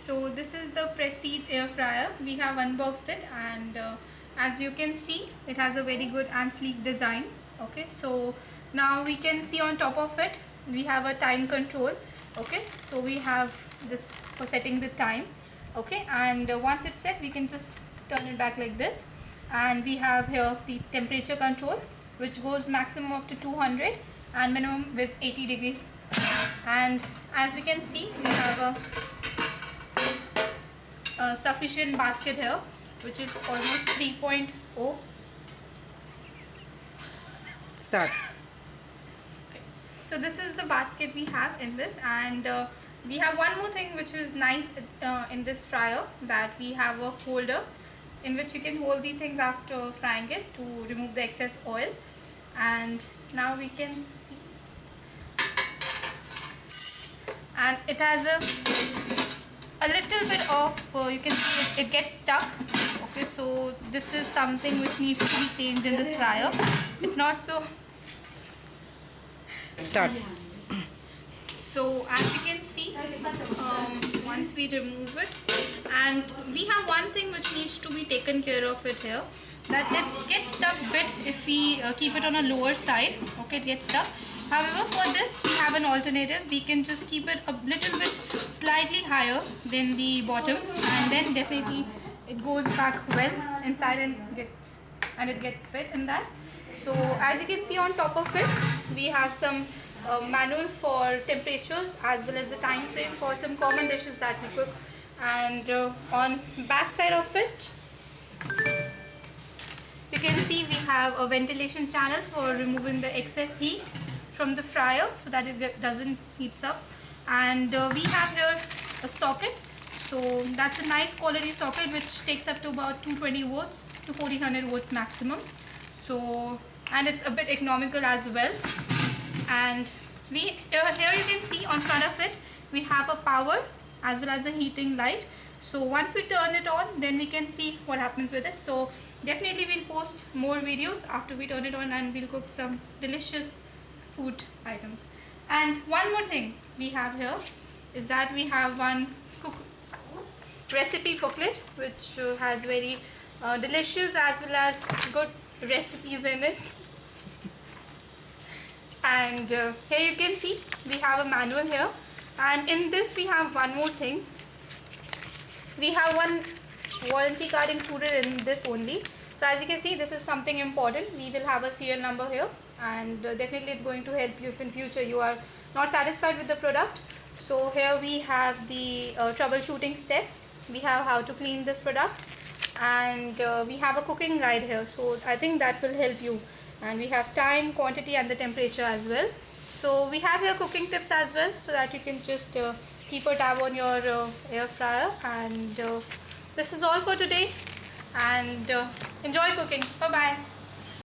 So this is the Prestige air fryer. We have unboxed it, and as you can see, it has a very good and sleek design. Okay, so now we can see on top of it we have a time control. Okay, so we have this for setting the time. Okay, and once it's set, we can just turn it back like this, and we have here the temperature control, which goes maximum up to 200 and minimum is 80 degree. And as we can see, we have a sufficient basket here, which is almost 3.0. Start. Okay. So this is the basket we have in this, and we have one more thing which is nice in this fryer, that we have a holder in which you can hold the things after frying it to remove the excess oil. And now we can see, and it has a little bit of you can see it gets stuck. Okay, so this is something which needs to be changed in this fryer. It's not so. Start. So as you can see, once we remove it, and we have one thing which needs to be taken care of it here, that it gets stuck bit if we keep it on a lower side. Okay, it gets stuck. However, for this we have an alternative. We can just keep it a little bit slightly higher than the bottom, and then definitely it goes back well inside and it gets fit in that. So as you can see, on top of it we have some manual for temperatures as well as the time frame for some common dishes that we cook. And on back side of it, you can see we have a ventilation channel for removing the excess heat from the fryer so that it doesn't heat up. And we have here a socket. So that's a nice quality socket which takes up to about 220 volts to 1400 volts maximum. So, and it's a bit economical as well. And here you can see on front of it we have a power as well as a heating light. So once we turn it on, then we can see what happens with it. So definitely we'll post more videos after we turn it on, and we'll cook some delicious food items. And one more thing we have here is that we have one recipe booklet which has very delicious as well as good recipes in it. And here you can see we have a manual here, and in this we have one more thing. We have one warranty card included in this only. So as you can see, this is something important. We will have a serial number here, and definitely it's going to help you if in future you are not satisfied with the product. So here we have the troubleshooting steps. We have how to clean this product, and we have a cooking guide here. So I think that will help you. And we have time, quantity and the temperature as well. So we have here cooking tips as well, so that you can just keep a tab on your air fryer. And this is all for today, and enjoy cooking. Bye bye.